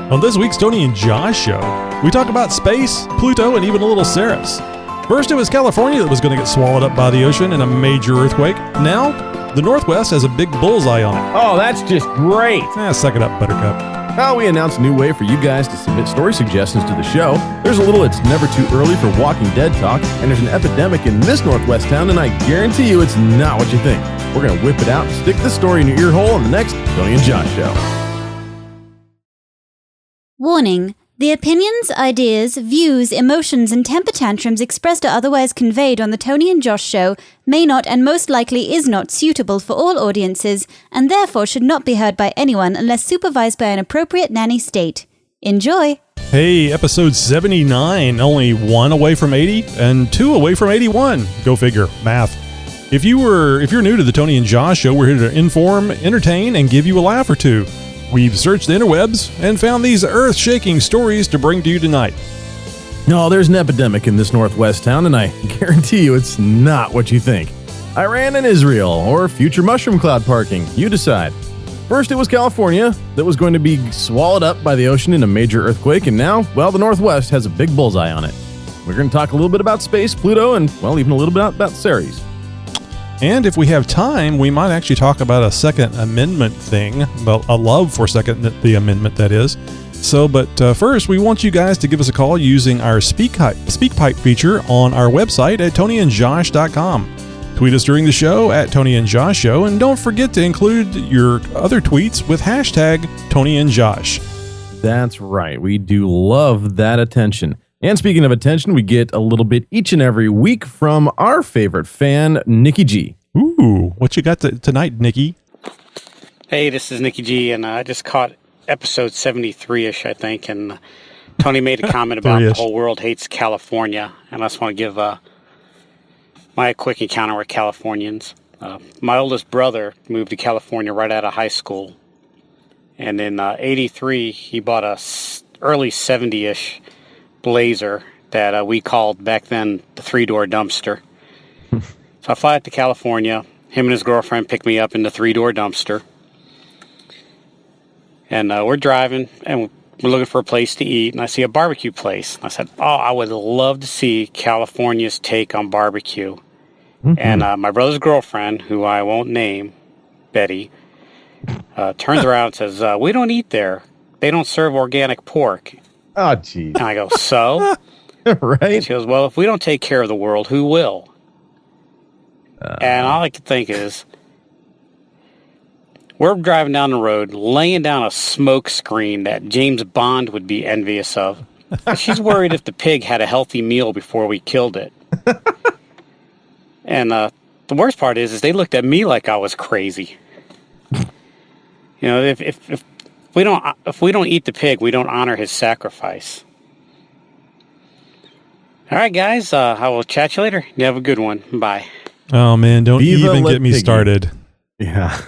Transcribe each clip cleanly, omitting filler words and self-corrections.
On this week's Tony and Josh show, we talk about space, Pluto, and even a little Ceres. First, it was California that was going to get swallowed up by the ocean in a major earthquake. Now, the Northwest has a big bullseye on it. Oh, that's just great. Suck it up, Buttercup. Now we announced a new way for you guys to submit story suggestions to the show. There's a little It's Never Too Early for Walking Dead talk, and there's an epidemic in this Northwest town, and I guarantee you it's not what you think. We're going to whip it out and stick the story in your ear hole on the next Tony and Josh show. Warning. The opinions, ideas, views, emotions, and temper tantrums expressed or otherwise conveyed on the Tony and Josh show may not and most likely is not suitable for all audiences and therefore should not be heard by anyone unless supervised by an appropriate nanny state. Enjoy! Hey, episode 79, only 1 away from 80 and 2 away from 81. Go figure, math. If you're new to the Tony and Josh show, we're here to inform, entertain, and give you a laugh or two. We've searched the interwebs and found these earth-shaking stories to bring to you tonight. No, there's an epidemic in this Northwest town, and I guarantee you it's not what you think. Iran and Israel, or future mushroom cloud parking, you decide. First, it was California that was going to be swallowed up by the ocean in a major earthquake, and now, well, the Northwest has a big bullseye on it. We're going to talk a little bit about space, Pluto, and, well, even a little bit about Ceres. And if we have time, we might actually talk about a Second Amendment thing, a love for the Amendment, that is. But first, we want you guys to give us a call using our SpeakPipe feature on our website at TonyandJosh.com. Tweet us during the show at Tony and Josh Show, and don't forget to include your other tweets with hashtag Tony and Josh. That's right. We do love that attention. And speaking of attention, we get a little bit each and every week from our favorite fan, Nikki G. Ooh, what you got tonight, Nikki? Hey, this is Nikki G, and I just caught episode 73-ish, I think, and Tony made a comment about the whole world hates California, and I just want to give my quick encounter with Californians. My oldest brother moved to California right out of high school, and in 83, he bought a early 70-ish Blazer that we called back then the 3-door dumpster. So I fly out to California. Him and his girlfriend pick me up in the 3-door dumpster. And we're driving, and we're looking for a place to eat, and I see a barbecue place. And I said, I would love to see California's take on barbecue. Mm-hmm. And my brother's girlfriend, who I won't name, Betty, turns around and says, we don't eat there. They don't serve organic pork. Oh, geez. And I go, so? Right. And she goes, well, if we don't take care of the world, who will? And all I can think is, we're driving down the road, laying down a smoke screen that James Bond would be envious of. She's worried if the pig had a healthy meal before we killed it. And the worst part is they looked at me like I was crazy. You know, if we don't eat the pig, we don't honor his sacrifice. All right, guys. I will chat you later. You have a good one. Bye. Oh man, don't even get me started. Yeah.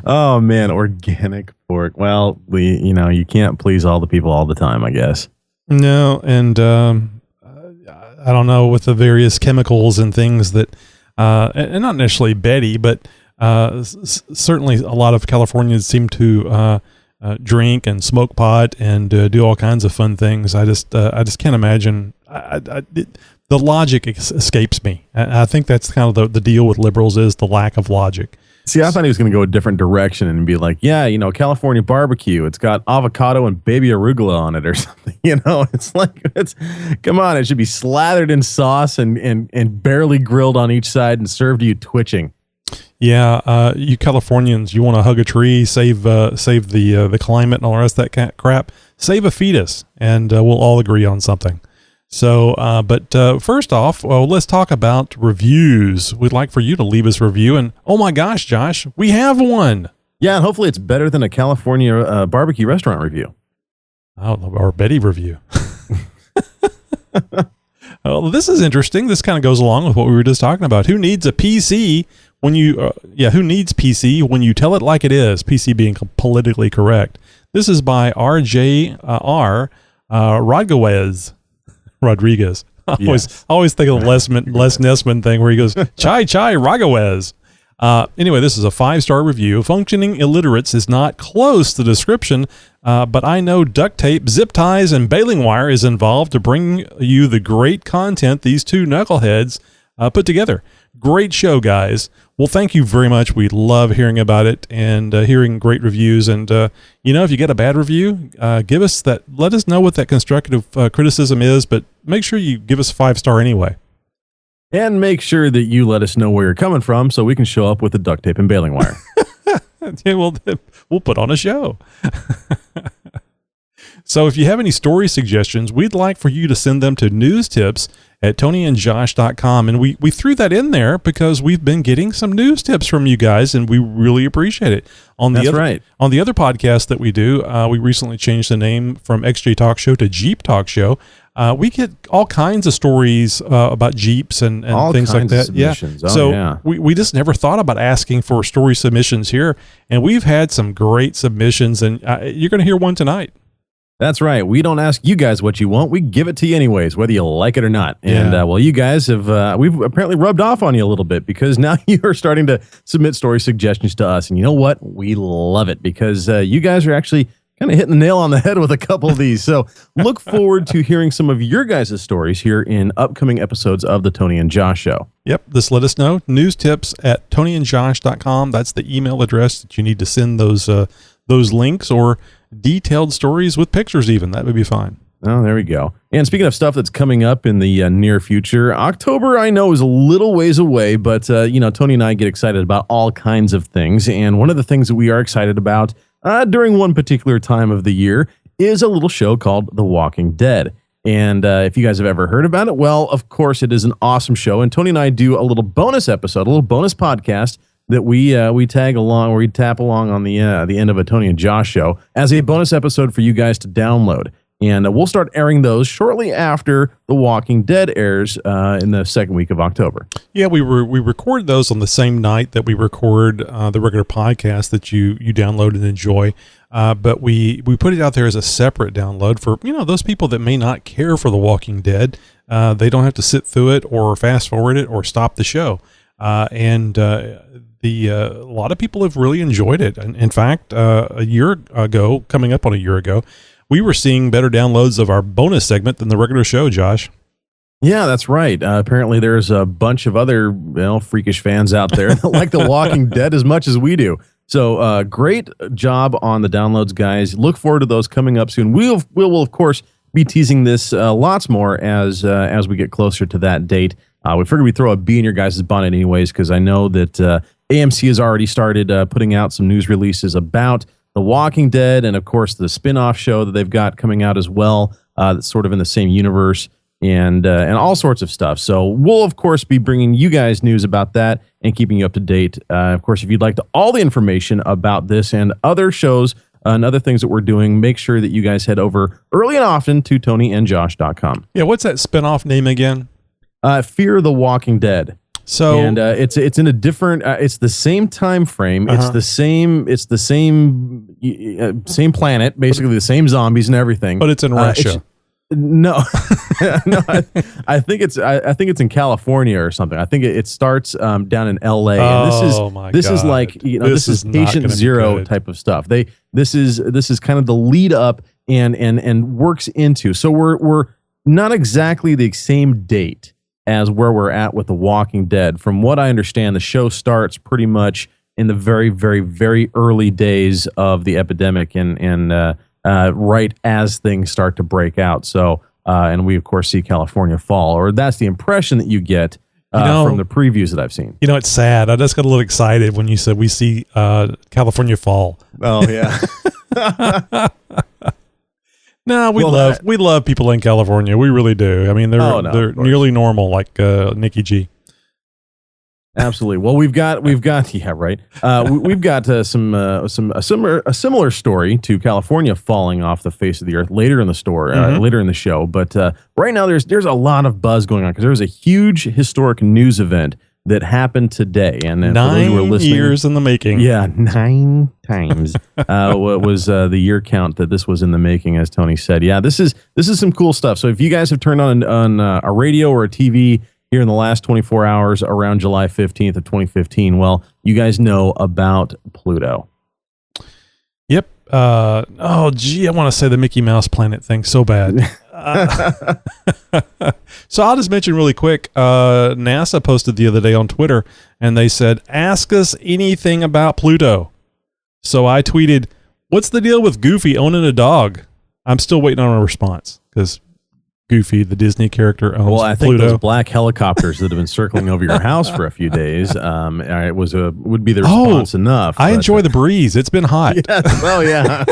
Oh man, organic pork. Well, you can't please all the people all the time, I guess. No, and I don't know, with the various chemicals and things that, and not necessarily Betty, but certainly a lot of Californians seem to drink and smoke pot and do all kinds of fun things. I just can't imagine. The logic escapes me. I think that's kind of the deal with liberals, is the lack of logic. See, I thought he was going to go a different direction and be like, yeah, California barbecue. It's got avocado and baby arugula on it or something. It's like, come on, it should be slathered in sauce and barely grilled on each side and served to you twitching. Yeah, you Californians, you want to hug a tree, save the climate and all the rest of that crap. Save a fetus, and we'll all agree on something. So, but first off, let's talk about reviews. We'd like for you to leave us a review, and oh my gosh, Josh, we have one. Yeah, and hopefully it's better than a California barbecue restaurant review. Oh, or Betty review. Well, this is interesting. This kind of goes along with what we were just talking about. Who needs a PC when you, who needs PC when you tell it like it is? PC being politically correct. This is by RJR Rodriguez. I always think of the Les Nessman thing where he goes, chai Ragawez. Anyway, this is a 5-star review. Functioning illiterates is not close to the description, but I know duct tape, zip ties, and baling wire is involved to bring you the great content these two knuckleheads put together. Great show, guys. Well, thank you very much. We love hearing about it and hearing great reviews. And, if you get a bad review, give us that. Let us know what that constructive criticism is, but make sure you give us a 5-star anyway. And make sure that you let us know where you're coming from so we can show up with the duct tape and baling wire. Yeah, we'll put on a show. So if you have any story suggestions, we'd like for you to send them to newstips@tonyandjosh.com. And we threw that in there because we've been getting some news tips from you guys, and we really appreciate it. That's right. On the other podcast that we do, we recently changed the name from XJ Talk Show to Jeep Talk Show. We get all kinds of stories about Jeeps and things like that. Yeah. We just never thought about asking for story submissions here, and we've had some great submissions, and you're going to hear one tonight. That's right. We don't ask you guys what you want. We give it to you anyways, whether you like it or not. And you guys have, we've apparently rubbed off on you a little bit because now you're starting to submit story suggestions to us. And you know what? We love it because you guys are actually kind of hitting the nail on the head with a couple of these. So look forward to hearing some of your guys' stories here in upcoming episodes of the Tony and Josh Show. Yep. Just let us know. Newstips@tonyandjosh.com. That's the email address that you need to send those links or detailed stories with pictures even. That would be fine. Oh, there we go. And speaking of stuff that's coming up in the near future, October, I know, is a little ways away, but, Tony and I get excited about all kinds of things. And one of the things that we are excited about during one particular time of the year is a little show called The Walking Dead. And if you guys have ever heard about it, well, of course, it is an awesome show. And Tony and I do a little bonus episode, a little bonus podcast that we tag along, or we tap along on the end of a Tony and Josh show as a bonus episode for you guys to download. And we'll start airing those shortly after The Walking Dead airs in the second week of October. Yeah, we record those on the same night that we record the regular podcast that you download and enjoy. But we put it out there as a separate download for those people that may not care for The Walking Dead. They don't have to sit through it or fast forward it or stop the show. A lot of people have really enjoyed it. And in fact, coming up on a year ago, we were seeing better downloads of our bonus segment than the regular show, Josh. Yeah, that's right. Apparently there's a bunch of other freakish fans out there that like The Walking Dead as much as we do. So great job on the downloads, guys. Look forward to those coming up soon. We will of course, be teasing this lots more as we get closer to that date. We figured we'd throw a bee in your guys' bonnet anyways, because I know that AMC has already started putting out some news releases about The Walking Dead, and of course the spin-off show that they've got coming out as well, that's sort of in the same universe, and all sorts of stuff. So we'll of course be bringing you guys news about that and keeping you up to date. Of course, if you'd like all the information about this and other shows and other things that we're doing, make sure that you guys head over early and often to tonyandjosh.com. Yeah, what's that spin-off name again? Fear the Walking Dead. So, and it's in a different. It's the same time frame. It's the same planet. Basically, the same zombies and everything. But it's in Russia. No, no. I think it's in California or something. I think it starts down in L.A. And this is like this is Patient Zero type of stuff. This is kind of the lead up and works into. So we're not exactly the same date as where we're at with The Walking Dead. From what I understand, the show starts pretty much in the very, very, very early days of the epidemic and right as things start to break out. So, and we, of course, see California fall, or that's the impression that you get from the previews that I've seen. It's sad. I just got a little excited when you said we see California fall. Oh, yeah. No, we love people in California. We really do. I mean, they're nearly normal, like Nikki G. Absolutely. Well, we've got yeah, right. We've got a similar story to California falling off the face of the earth later in the later in the show. But right now, there's a lot of buzz going on because there was a huge historic news event that happened today, and 9 years in the making. Yeah, 9 times. What was the year count that this was in the making? As Tony said, yeah, this is some cool stuff. So if you guys have turned on a radio or a TV here in the last 24 hours around July 15th of 2015? Well, you guys know about Pluto. Yep. Oh, gee, I want to say the Mickey Mouse planet thing so bad. So I'll just mention really quick, NASA posted the other day on Twitter, and they said, ask us anything about Pluto. So I tweeted, what's the deal with Goofy owning a dog? I'm still waiting on a response, because Goofy, the Disney character, owns Well, I think Pluto. those black helicopters that have been circling over your house for a few days, it would be the response enough. I enjoy the breeze. It's been hot. Yes, well, yeah.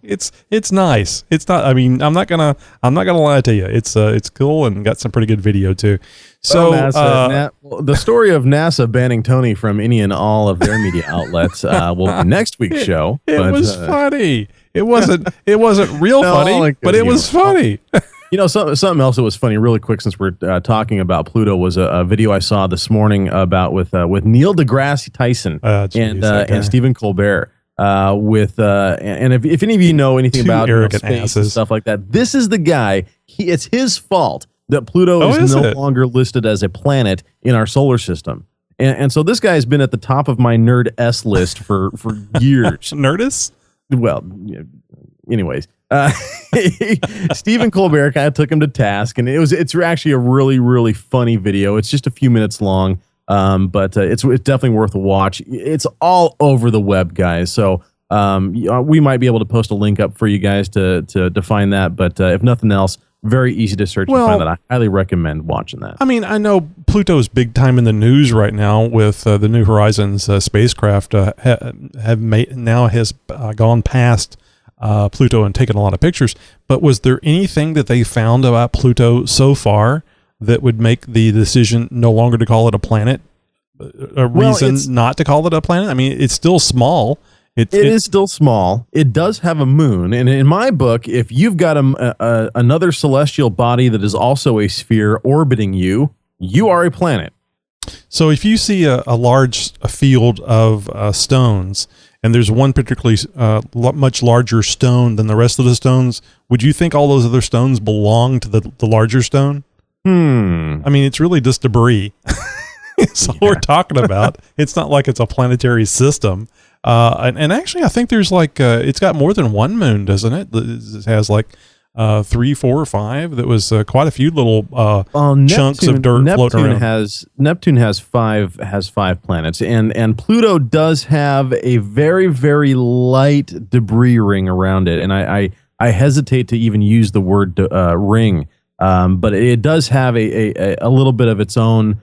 It's nice. It's not. I mean, I'm not gonna lie to you. It's cool and got some pretty good video too. So the story of NASA banning Tony from any and all of their media outlets will be next week's show. It was funny. It wasn't real funny, but it was funny. You know, something else that was funny, really quick, since we're talking about Pluto, was a video I saw this morning about with Neil deGrasse Tyson and Stephen Colbert. And if any of you know anything about space and stuff like that, this is the guy. It's his fault that Pluto is no longer listed as a planet in our solar system. And so this guy has been at the top of my nerd S list for years. Nerdist? Well, anyways. Stephen Colbert kind of took him to task, and it's actually a really, really funny video. It's just a few minutes long, but it's definitely worth a watch. It's all over the web, guys. So we might be able to post a link up for you guys to find that. But if nothing else, very easy to search and find that. I highly recommend watching that. I mean, I know Pluto's big time in the news right now with the New Horizons spacecraft has gone past Pluto and taken a lot of pictures. But was there anything that they found about Pluto so far that would make the decision no longer to call it a planet? Reason not to call it a planet? I mean, it's still small. It is still small. It does have a moon. And in my book, if you've got another celestial body that is also a sphere orbiting you, you are a planet. So if you see a large field of stones, and there's one particularly much larger stone than the rest of the stones, would you think all those other stones belong to the larger stone? I mean, it's really just debris. That's all we're talking about. It's not like it's a planetary system. And actually, I think there's it's got more than one moon, doesn't it? It has 3, 4, or 5. That was quite a few little chunks of dirt floating around. Neptune has five planets, and Pluto does have a very, very light debris ring around it. And I hesitate to even use the word ring, but it does have a little bit of its own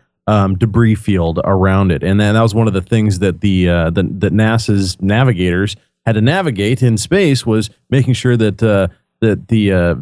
debris field around it, and then that was one of the things that that NASA's navigators had to navigate in space, was making sure that the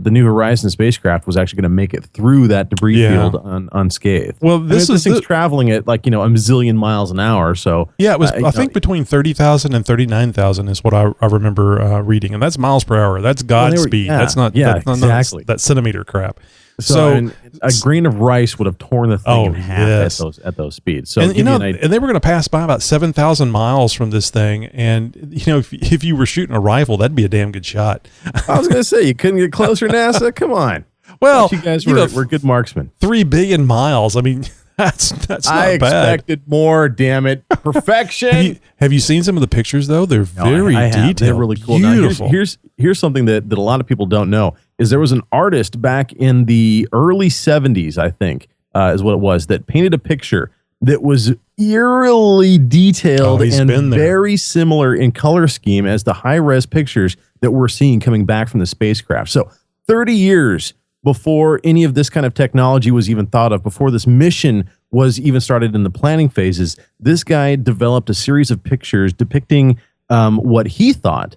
New Horizons spacecraft was actually going to make it through that debris field unscathed. Well, this thing's traveling at a million miles an hour. So yeah, it was I think between 30,000 and 39,000 is what I remember reading, and that's miles per hour. That's Godspeed. That's not exactly that centimeter crap. So a grain of rice would have torn the thing in half at those speeds. So and they were going to pass by about 7,000 miles from this thing, and if you were shooting a rifle, that'd be a damn good shot. I was going to say, you couldn't get closer, NASA. Come on. Well, you guys were good marksmen. 3 billion miles. I mean, that's not bad. I expected more. Damn it, perfection. Have you seen some of the pictures though? They're very detailed. They're really cool. Beautiful. Now, here's something that a lot of people don't know. Is there was an artist back in the early 70s, I think, is what it was, that painted a picture that was eerily detailed and very similar in color scheme as the high-res pictures that we're seeing coming back from the spacecraft. So 30 years before any of this kind of technology was even thought of, before this mission was even started in the planning phases, this guy developed a series of pictures depicting what he thought,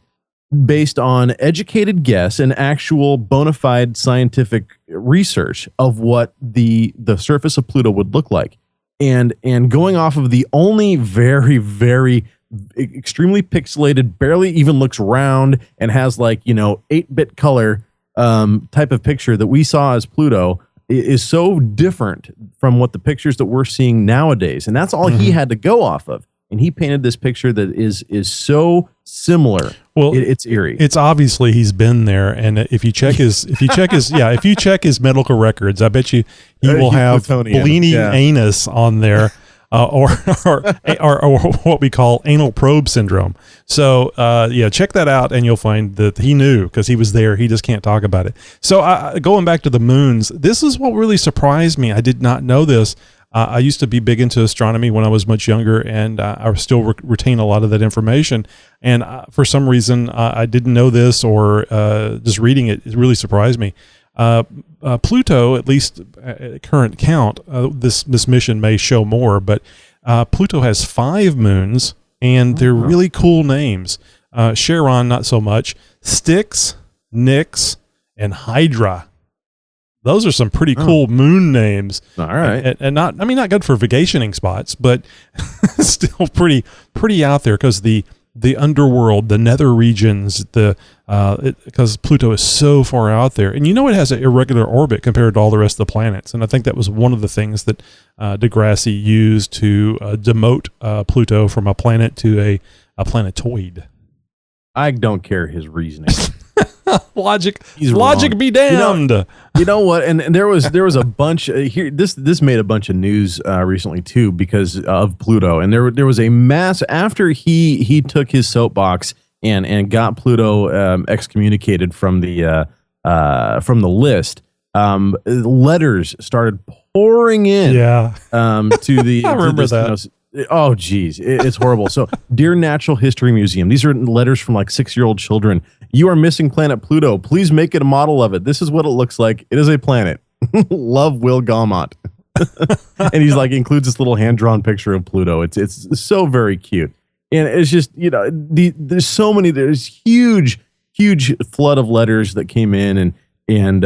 based on educated guess and actual bona fide scientific research of what the surface of Pluto would look like. And going off of the only very, very extremely pixelated, barely even looks round, and has 8-bit color type of picture that we saw as Pluto, is so different from what the pictures that we're seeing nowadays. And that's all he had to go off of. and he painted this picture that is so similar. Well, it's eerie. It's obviously he's been there, and if you check his medical records, I bet you he will have bleeding anus on there, or what we call anal probe syndrome. So check that out, and you'll find that he knew because he was there. He just can't talk about it. So going back to the moons, this is what really surprised me. I did not know this. I used to be big into astronomy when I was much younger, and I still retain a lot of that information. And for some reason, I didn't know this, or just reading it really surprised me. Pluto, at least at current count, this mission may show more, but Pluto has 5 moons, and they're really cool names. Charon, not so much. Styx, Nix, and Hydra. Those are some pretty cool moon names. All right. And not good for vacationing spots, but still pretty out there, because the underworld, the nether regions, because Pluto is so far out there. And it has an irregular orbit compared to all the rest of the planets. And I think that was one of the things that Degrassi used to demote Pluto from a planet to a planetoid. I don't care his reasoning. Logic wrong. Be damned. You know what? And there was a bunch here. This made a bunch of news recently too, because of Pluto. And there was a mass after he took his soapbox and got Pluto excommunicated from the list. Letters started pouring in. Yeah. To the I remember that. Oh, geez. It's horrible. So, Dear Natural History Museum, these are letters from like 6-year-old children. You are missing planet Pluto. Please make it a model of it. This is what it looks like. It is a planet. Love, Will Gaumont. And he's like, includes this little hand-drawn picture of Pluto. It's so very cute. And it's just, there's huge flood of letters that came in, and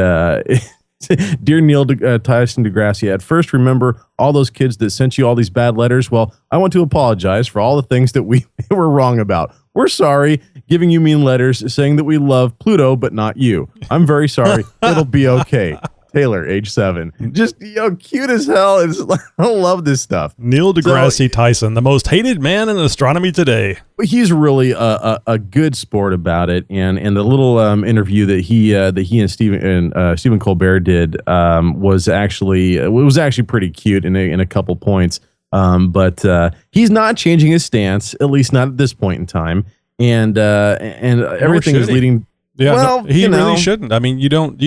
Dear Neil Tyson deGrasse, at first, remember all those kids that sent you all these bad letters? Well, I want to apologize for all the things that we were wrong about. We're sorry, giving you mean letters, saying that we love Pluto, but not you. I'm very sorry. It'll be okay. Taylor, age 7. Just, cute as hell. I love this stuff. Neil deGrasse Tyson, the most hated man in astronomy today. He's really a good sport about it. And the little interview that he and Stephen Colbert did was actually pretty cute in a couple points. But he's not changing his stance, at least not at this point in time. And everything is leading. Yeah, well, he really shouldn't. I mean, you don't,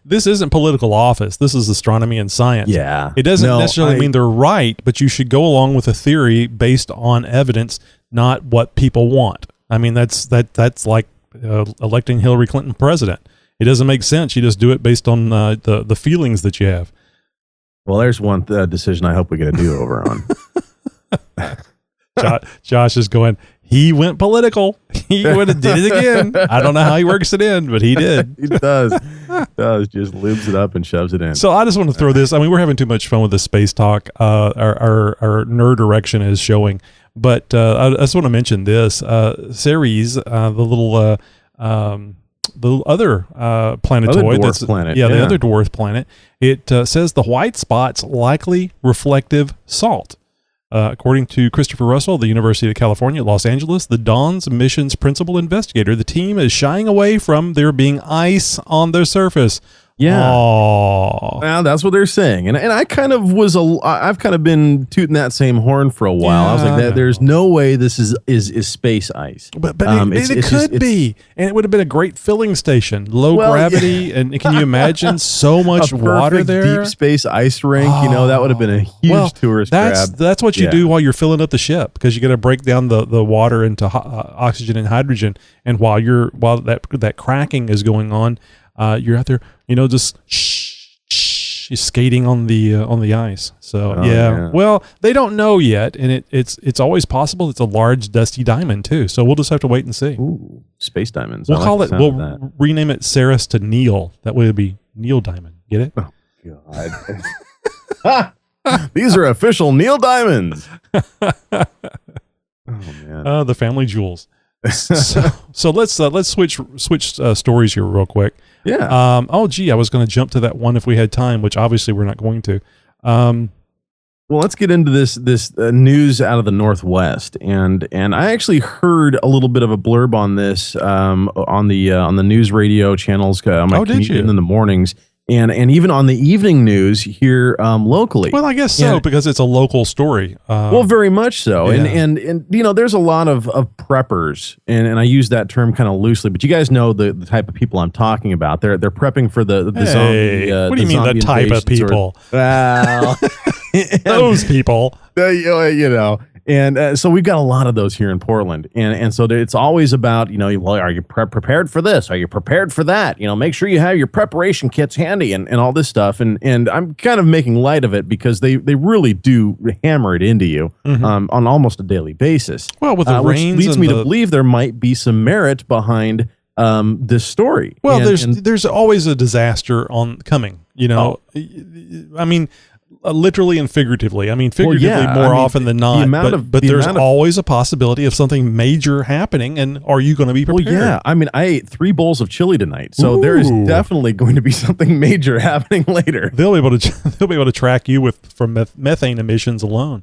this isn't political office. This is astronomy and science. Yeah. It doesn't necessarily mean they're right, but you should go along with a theory based on evidence, not what people want. I mean, that's like electing Hillary Clinton president. It doesn't make sense. You just do it based on the feelings that you have. Well, there's one decision I hope we get a do-over on. Josh is going, he went political. He would have did it again. I don't know how he works it in, but he did. He does. Just lubes it up and shoves it in. So I just want to throw this. I mean, we're having too much fun with the space talk. Our nerd erection is showing. But I just want to mention this. Ceres, the other planetoid, the other dwarf planet. It says the white spots likely reflective salt. According to Christopher Russell, the University of California, Los Angeles, the Dawn's mission's principal investigator, the team is shying away from there being ice on their surface. Yeah. Aww. Well, that's what they're saying. And I kind of I've kind of been tooting that same horn for a while. I was like, there's no way this is space ice. But it could be. And it would have been a great filling station. Low gravity. Yeah. And can you imagine so much water there? Deep space ice rink. That would have been a huge tourist grab. That's what you do while you're filling up the ship, because you got to break down the water into oxygen and hydrogen. And while that cracking is going on, you're out there, just she's skating on the ice. So yeah. Well, they don't know yet, and it's always possible it's a large dusty diamond too. So we'll just have to wait and see. Ooh, space diamonds. We'll rename it Ceres to Neil. That way it'd be Neil Diamond. Get it? Oh God. These are official Neil diamonds. Oh man. The family jewels. So let's switch stories here real quick. Yeah. I was going to jump to that one if we had time, which obviously we're not going to. Well, let's get into this news out of the Northwest, and I actually heard a little bit of a blurb on this on the news radio channels on my commute in the mornings, and even on the evening news here locally. Well, I guess so, because it's a local story. Well, very much so, yeah. and you know, there's a lot of preppers, and I use that term kind of loosely, but you guys know the type of people I'm talking about. They're prepping for the zombie. What do you mean the type of people? Well. Those people, you know, and so we've got a lot of those here in Portland, and so it's always about, you know, well, are you prepared for this? Are you prepared for that? You know, make sure you have your preparation kits handy and all this stuff, and I'm kind of making light of it because they really do hammer it into you on almost a daily basis. Well, with the rains, which leads me to believe there might be some merit behind this story. Well, there's always a disaster coming. You know, I mean. Literally and figuratively. I mean, figuratively more often than not. But there's always a possibility of something major happening. And are you going to be prepared? Well, yeah. I mean, I ate 3 bowls of chili tonight, so there is definitely going to be something major happening later. They'll be able to track you from methane emissions alone.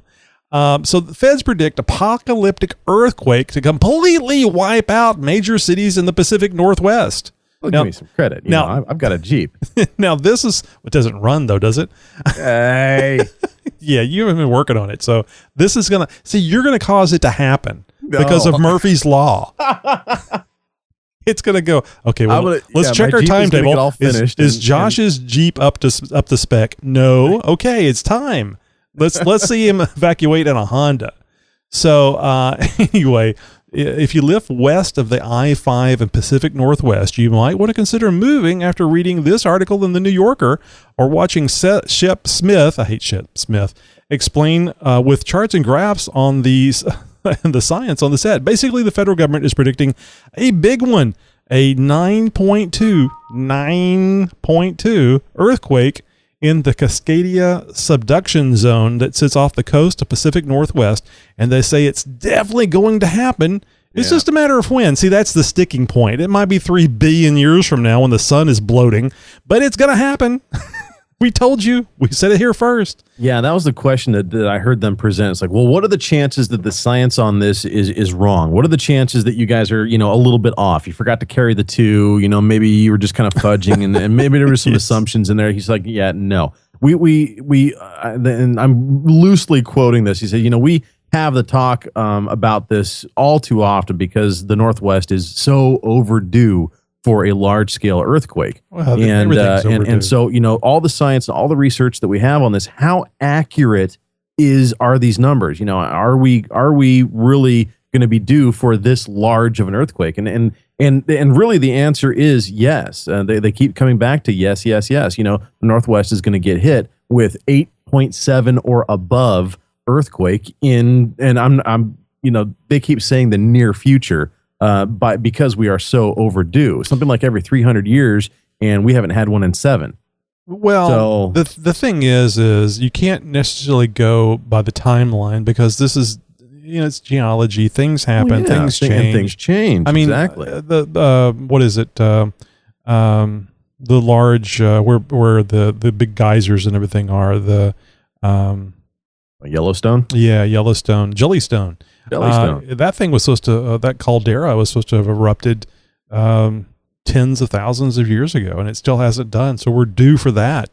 So the feds predict apocalyptic earthquake to completely wipe out major cities in the Pacific Northwest. Well, give me some credit. You know, I've got a Jeep. Now, it doesn't run, though, does it? Hey. Yeah, you haven't been working on it. So this is you're going to cause it to happen because of Murphy's Law. It's going to go, okay, well, let's check our timetable. Is Josh's Jeep up to spec? No. Okay, it's time. Let's see him evacuate in a Honda. So anyway, if you live west of the I-5 and Pacific Northwest, you might want to consider moving after reading this article in the New Yorker or watching Shep Smith, I hate Shep Smith, explain with charts and graphs on the science on the set. Basically, the federal government is predicting a big one, a 9.2 earthquake in the Cascadia subduction zone that sits off the coast of Pacific Northwest, and they say it's definitely going to happen. It's just a matter of when. See, that's the sticking point. It might be 3 billion years from now when the sun is bloating, but it's going to happen. We told you. We said it here first. Yeah, that was the question that I heard them present. It's like, well, what are the chances that the science on this is wrong? What are the chances that you guys are, you know, a little bit off? You forgot to carry the 2, you know, maybe you were just kind of fudging and maybe there were some assumptions in there. He's like, yeah, no. And I'm loosely quoting this. He said, you know, we have the talk about this all too often because the Northwest is so overdue for a large-scale earthquake. Well, and so, you know, all the science and all the research that we have on this, how accurate are these numbers? You know, are we really going to be due for this large of an earthquake? And really the answer is yes. They keep coming back to yes. You know, the Northwest is going to get hit with 8.7 or above earthquake and I'm you know, they keep saying the near future. Because we are so overdue, something like every 300 years, and we haven't had one in 7. Well, so, the thing is you can't necessarily go by the timeline because this is, you know, it's geology. Things happen, things change. I mean, exactly. What is it? The large where the big geysers and everything are the Yellowstone. Yeah, Yellowstone, Jellystone. That thing was supposed to, that caldera was supposed to have erupted tens of thousands of years ago, and it still hasn't done. So we're due for that.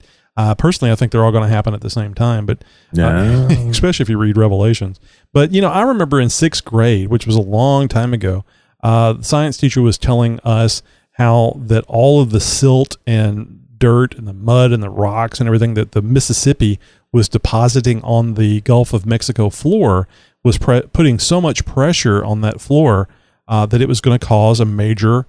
Personally, I think they're all going to happen at the same time, but especially if you read Revelations. But, you know, I remember in 6th grade, which was a long time ago, the science teacher was telling us how that all of the silt and dirt and the mud and the rocks and everything that the Mississippi was depositing on the Gulf of Mexico floor was putting so much pressure on that floor that it was going to cause a major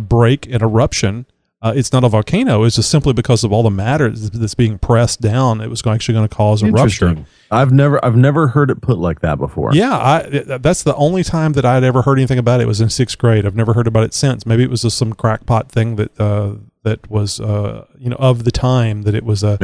break and eruption. It's not a volcano. It's just simply because of all the matter that's being pressed down. It was actually going to cause a rupture. I've never heard it put like that before. Yeah, that's the only time that I'd ever heard anything about it was in 6th grade. I've never heard about it since. Maybe it was just some crackpot thing that was you know, of the time, that it was a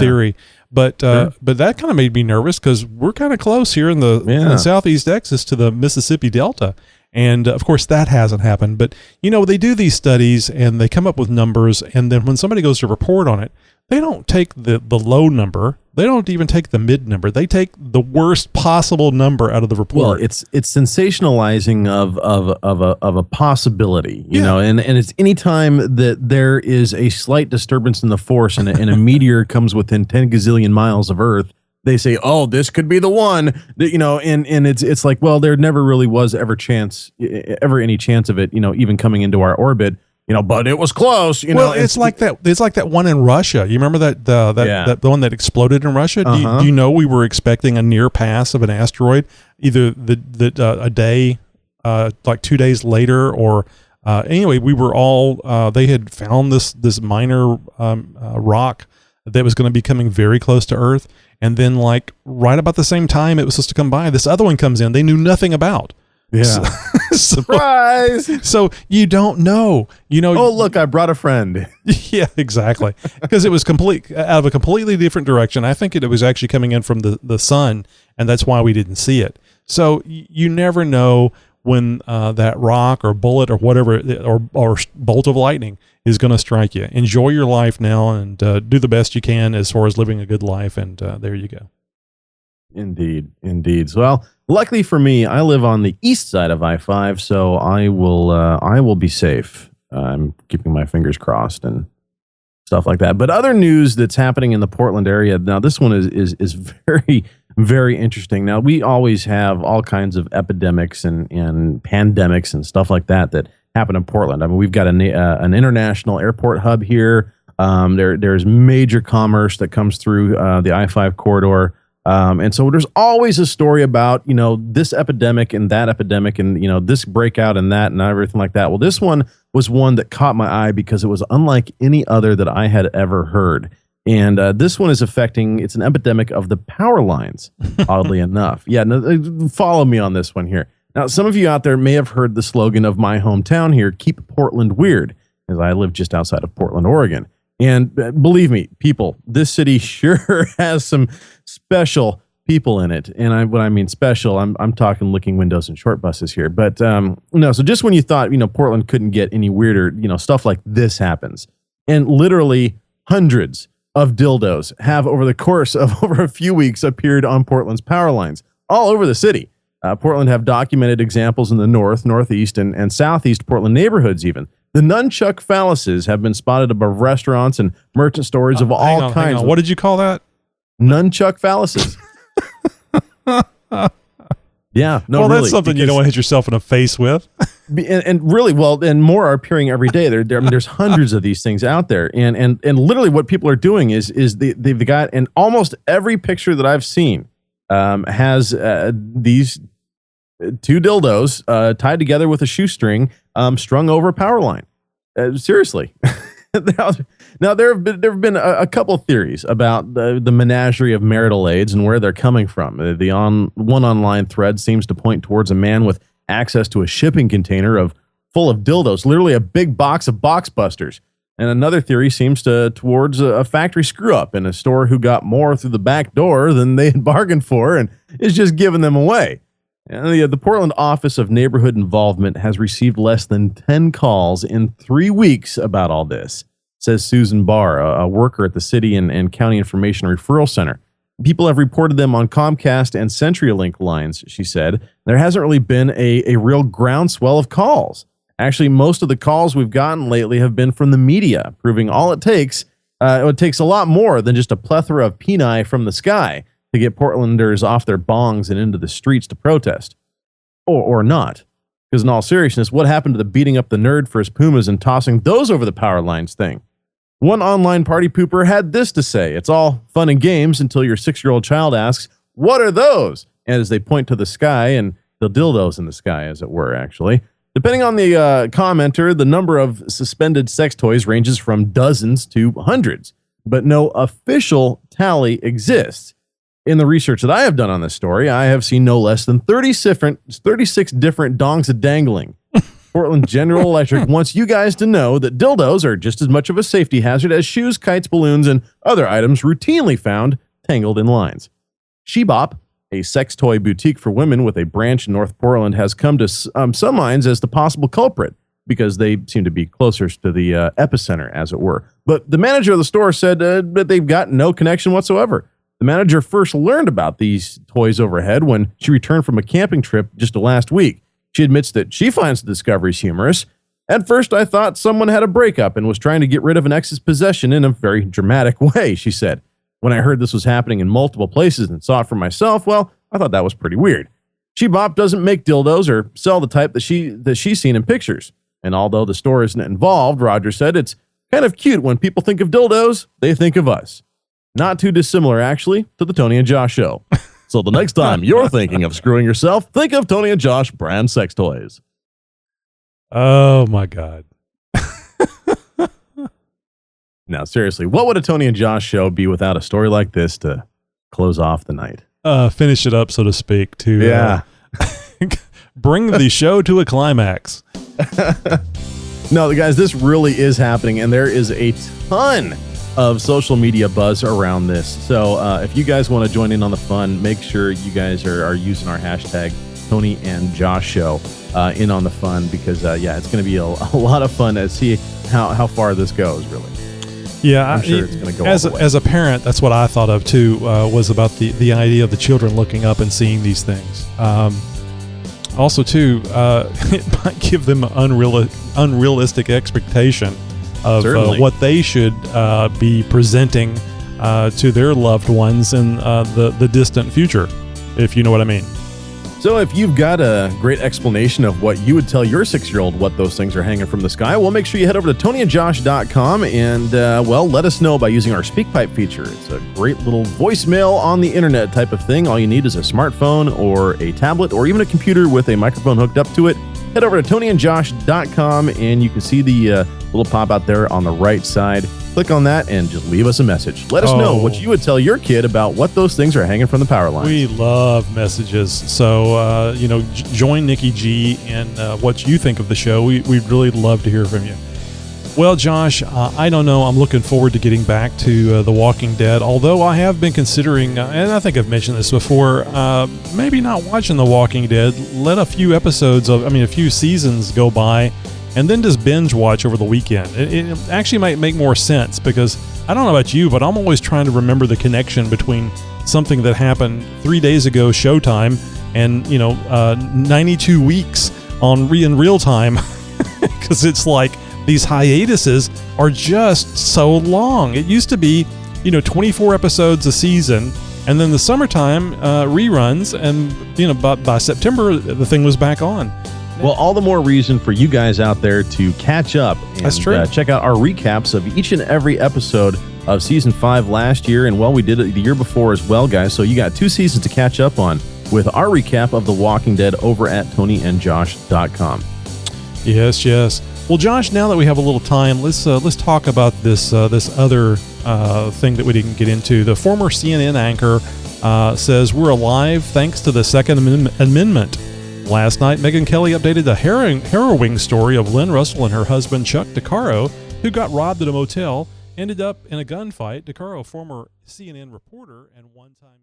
theory. But but that kind of made me nervous because we're kind of close here in the in Southeast Texas to the Mississippi Delta. And of course, that hasn't happened. But, they do these studies and they come up with numbers. And then when somebody goes to report on it, they don't take the low number. They don't even take the mid number. They take the worst possible number out of the report. Well, it's sensationalizing of a possibility, you know, and it's anytime that there is a slight disturbance in the force and a meteor comes within 10 gazillion miles of Earth, they say, oh, this could be the one that, and it's like, well, there never really was ever any chance of it, even coming into our orbit. But it was close. It's like that. It's like that one in Russia. You remember that the one that exploded in Russia? Do you know we were expecting a near pass of an asteroid, either a day, like 2 days later, or anyway, we were all. They had found this minor rock that was going to be coming very close to Earth, and then like right about the same time it was supposed to come by, this other one comes in. They knew nothing about. Yeah. Surprise. So you don't know, Oh, look, I brought a friend. Yeah, exactly. Because it was out of a completely different direction. I think it was actually coming in from the sun, and that's why we didn't see it. So you never know when that rock or bullet or whatever, or bolt of lightning is going to strike you. Enjoy your life now and do the best you can as far as living a good life. And there you go. Indeed. So, well, luckily for me, I live on the east side of I-5, so I will be safe. I'm keeping my fingers crossed and stuff like that. But other news that's happening in the Portland area, now this one is very, very interesting. Now, we always have all kinds of epidemics and pandemics and stuff like that happen in Portland. I mean, we've got an international airport hub here. There's major commerce that comes through the I-5 corridor. And so there's always a story about, this epidemic and that epidemic and, this breakout and that and everything like that. Well, this one was one that caught my eye because it was unlike any other that I had ever heard. And this one is it's an epidemic of the power lines, oddly enough. Yeah, no, follow me on this one here. Now, some of you out there may have heard the slogan of my hometown here, keep Portland weird, as I live just outside of Portland, Oregon. And believe me, people, this city sure has some special people in it. And when I mean special, I'm talking licking windows and short buses here. But no, so just when you thought, Portland couldn't get any weirder, stuff like this happens. And literally hundreds of dildos have over the course of over a few weeks appeared on Portland's power lines all over the city. Portland have documented examples in the north, northeast, and southeast Portland neighborhoods even. The nunchuck phalluses have been spotted above restaurants and merchant stores of all kinds. What did you call that? Nunchuck phalluses. Yeah. No, well, that's something you don't want to hit yourself in the face with. and really, and more are appearing every day. There's hundreds of these things out there. And literally what people are doing is they've got, and almost every picture that I've seen has these two dildos tied together with a shoestring strung over a power line. Seriously. Now there have been a couple theories about the menagerie of marital aids and where they're coming from. One online thread seems to point towards a man with access to a shipping container full of dildos, literally a big box of box busters. And another theory seems towards a factory screw up in a store who got more through the back door than they had bargained for and is just giving them away. And the Portland Office of Neighborhood Involvement has received less than 10 calls in 3 weeks about all this, says Susan Barr, a worker at the City and County Information Referral Center. People have reported them on Comcast and CenturyLink lines, she said. There hasn't really been a real groundswell of calls. Actually, most of the calls we've gotten lately have been from the media, proving all it takes a lot more than just a plethora of peni from the sky to get Portlanders off their bongs and into the streets to protest. Or not. Because in all seriousness, what happened to the beating up the nerd for his Pumas and tossing those over the power lines thing? One online party pooper had this to say: it's all fun and games until your 6-year-old child asks, "What are those?" And as they point to the sky, and the dildos in the sky, as it were, actually. Depending on the commenter, the number of suspended sex toys ranges from dozens to hundreds, but no official tally exists. In the research that I have done on this story, I have seen no less than 36 different dongs a-dangling. Portland General Electric wants you guys to know that dildos are just as much of a safety hazard as shoes, kites, balloons, and other items routinely found tangled in lines. Shebop, A sex toy boutique for women with a branch in North Portland has come to some minds as the possible culprit because they seem to be closer to the epicenter, as it were. But the manager of the store said that they've got no connection whatsoever. The manager first learned about these toys overhead when she returned from a camping trip just last week. She admits that she finds the discoveries humorous. At first, I thought someone had a breakup and was trying to get rid of an ex's possession in a very dramatic way, she said. When I heard this was happening in multiple places and saw it for myself, well, I thought that was pretty weird. She-Bop doesn't make dildos or sell the type that she's seen in pictures. And although the store isn't involved, Roger said it's kind of cute when people think of dildos, they think of us. Not too dissimilar, actually, to the Tony and Josh show. So the next time you're thinking of screwing yourself, think of Tony and Josh brand sex toys. Oh, my God. Now, seriously, what would a Tony and Josh show be without a story like this to close off the night? Finish it up, so to speak, to bring the show to a climax. No, guys, this really is happening, and there is a ton of social media buzz around this. So if you guys want to join in on the fun, make sure you guys are using our hashtag Tony and Josh Show in on the fun, because it's going to be a lot of fun to see how far this goes, really. Yeah, I'm sure it's going to go as a parent, that's what I thought of too, was about the idea of the children looking up and seeing these things. Also too, it might give them an unrealistic expectation of what they should be presenting to their loved ones in the distant future, if you know what I mean. So if you've got a great explanation of what you would tell your 6-year-old what those things are hanging from the sky, well, make sure you head over to TonyandJosh.com and, let us know by using our SpeakPipe feature. It's a great little voicemail on the internet type of thing. All you need is a smartphone or a tablet or even a computer with a microphone hooked up to it. Head over to TonyandJosh.com and you can see the little pop out there on the right side. Click on that and just leave us a message. Let us know what you would tell your kid about what those things are hanging from the power lines. We love messages. So, join Nikki G in what you think of the show. We'd really love to hear from you. Well, Josh, I don't know. I'm looking forward to getting back to The Walking Dead, although I have been considering, and I think I've mentioned this before, maybe not watching The Walking Dead. Let a few seasons go by, and then just binge watch over the weekend. It actually might make more sense, because I don't know about you, but I'm always trying to remember the connection between something that happened 3 days ago Showtime and 92 weeks in real time, because it's like these hiatuses are just so long. It used to be 24 episodes a season, and then the summertime reruns, and by September the thing was back on. Well, all the more reason for you guys out there to catch up and That's true. Check out our recaps of each and every episode of Season 5 last year, and we did it the year before as well, guys. So you got 2 seasons to catch up on with our recap of The Walking Dead over at TonyandJosh.com. Yes. Well, Josh, now that we have a little time, let's talk about this other thing that we didn't get into. The former CNN anchor says we're alive thanks to the Second Amendment. Last night, Megyn Kelly updated the harrowing story of Lynn Russell and her husband, Chuck DeCaro, who got robbed at a motel, ended up in a gunfight. DeCaro, former CNN reporter and one-time